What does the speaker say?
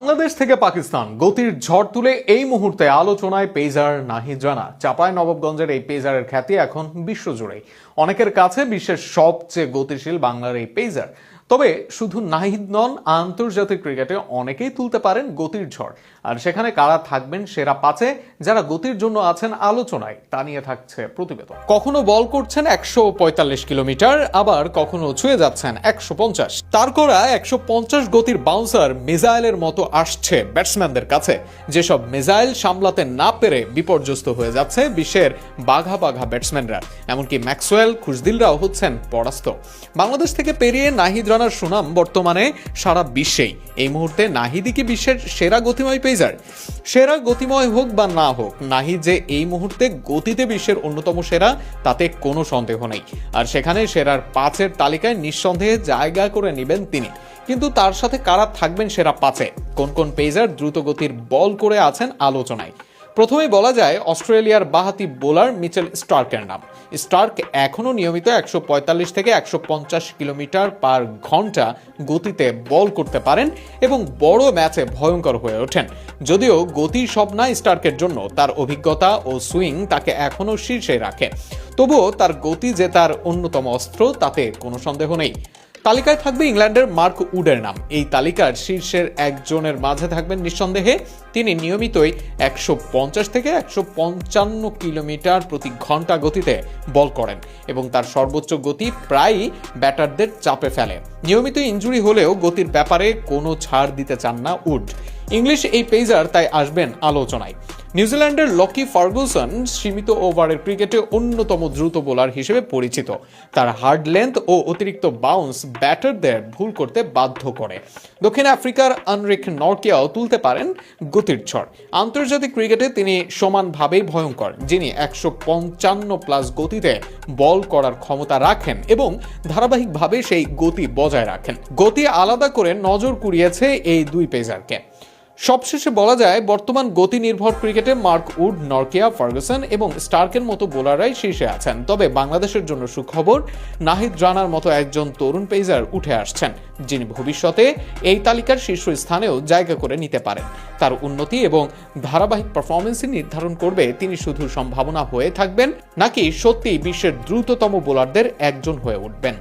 বাংলাদেশ থেকে পাকিস্তান গতির ঝড় তুলে এই মুহূর্তে আলোচনায় পেসার নাহিদ রানা। চাঁপাইনবাবগঞ্জের এই পেসারের খ্যাতি এখন বিশ্বজুড়েই। অনেকের কাছে বিশ্বের সবচেয়ে গতিশীল বাংলার এই পেসার। তবে শুধু নাহিদ নন, আন্তর্জাতিক ক্রিকেটে অনেকেই তুলতে পারেন গতির ঝড়। আর সেখানে কারা থাকবেন সেরা পাঁচে, যারা গতির জন্য আছেন আলোচনায়, তা নিয়ে থাকছে প্রতিবেদন। কখনো বল করছেন 145 কিলোমিটার, আবার কখনো ছুঁয়ে যাচ্ছেন 150। তার করা 150 গতির বাউন্সার মিসাইলের মতো আসছে ব্যাটসম্যানদের কাছে, যেসব মিসাইল সামলাতে না পেরে বিপর্যস্ত হয়ে যাচ্ছে বিশ্বের বাঘা বাঘা ব্যাটসম্যানরা। এমনকি ম্যাক্সওয়েল, খুশদিলরাও হচ্ছেন পরাস্ত। বাংলাদেশ থেকে পেরিয়ে নাহিদ রানার সুনাম বর্তমানে সারা বিশ্বেই। এই মুহূর্তে নাহিদই কি বিশ্বের সেরা গতিময় পেসার? সেরা গতিময় হোক বা না হোক, নাহিদ যে এই মুহূর্তে গতিতে বিশ্বের অন্যতম সেরা, তাতে কোনো সন্দেহ নেই। আর সেখানে সেরার পাঁচের তালিকায় নিঃসন্দেহে জায়গা করে নেবেন তিনি। কিন্তু তার সাথে কারা থাকবেন সেরা পাঁচে? কোন কোন পেসার দ্রুত গতির বল করে আছেন আলোচনায়? প্রথমেই বলা যায় অস্ট্রেলিয়ার বাঁহাতি বোলার মিচেল স্টার্কের নাম। স্টার্ক এখনও নিয়মিত 145 থেকে 150 কিলোমিটার পার ঘন্টা গতিতে বল করতে পারেন এবং বড় ম্যাচে ভয়ঙ্কর হয়ে ওঠেন। যদিও গতি সব না স্টার্কের জন্য, তার অভিজ্ঞতা ও সুইং তাকে এখনও শীর্ষে রাখে। তবুও তার গতি যে তার অন্যতম অস্ত্র, তাতে কোনো সন্দেহ নেই। তালিকায় থাকবে ইংল্যান্ডের মার্ক উডের নাম। এই তালিকার শীর্ষের একজনের মাঝে থাকবেন নিঃসন্দেহে। তিনি নিয়মিতই 150 থেকে 155 কিলোমিটার প্রতি ঘন্টা গতিতে বল করেন এবং তার সর্বোচ্চ গতি প্রায়ই ব্যাটারদের চাপে ফেলে। নিয়মিত ইনজুরি হলেও গতির ব্যাপারে কোনো ছাড় দিতে চান না উড। ইংলিশ এই পেসার তাই আসবেন আলোচনায়। নিউজিল্যান্ডের লকি ফার্গুসন সীমিত ওভারের ক্রিকেটে অন্যতম দ্রুত বোলার হিসেবে পরিচিত। তার হার্ড লেন্থ ও অতিরিক্ত বাউন্স ব্যাটারদের ভুল করতে বাধ্য করে। দক্ষিণ আফ্রিকার আনরিক নরকিয়াও তুলতে পারেন গতির ঝড়। আন্তর্জাতিক ক্রিকেটে তিনি সমানভাবেই ভয়ঙ্কর, যিনি 155 প্লাস গতিতে বল করার ক্ষমতা রাখেন এবং ধারাবাহিকভাবে সেই গতি বজায় রাখেন। গতি আলাদা করে নজর কুড়িয়েছে এই দুই পেসারকে। সবশেষে বলা যায় বর্তমান গতি নির্ভর ক্রিকেটে মার্ক উড, নরকিয়া, ফার্গুসন এবং স্টার্কের মতো বোলাররাই শীর্ষে আছেন। তবে বাংলাদেশের জন্য সুখবর, নাহিদ রানার মতো একজন তরুণ পেসার উঠে আসছেন, যিনি ভবিষ্যতে এই তালিকার শীর্ষস্থানেও জায়গা করে নিতে পারেন। তার উন্নতি এবং ধারাবাহিক পারফরমেন্সই নির্ধারণ করবে তিনি শুধু সম্ভাবনা হয়ে থাকবেন নাকি সত্যিই বিশ্বের দ্রুততম বোলারদের একজন হয়ে উঠবেন।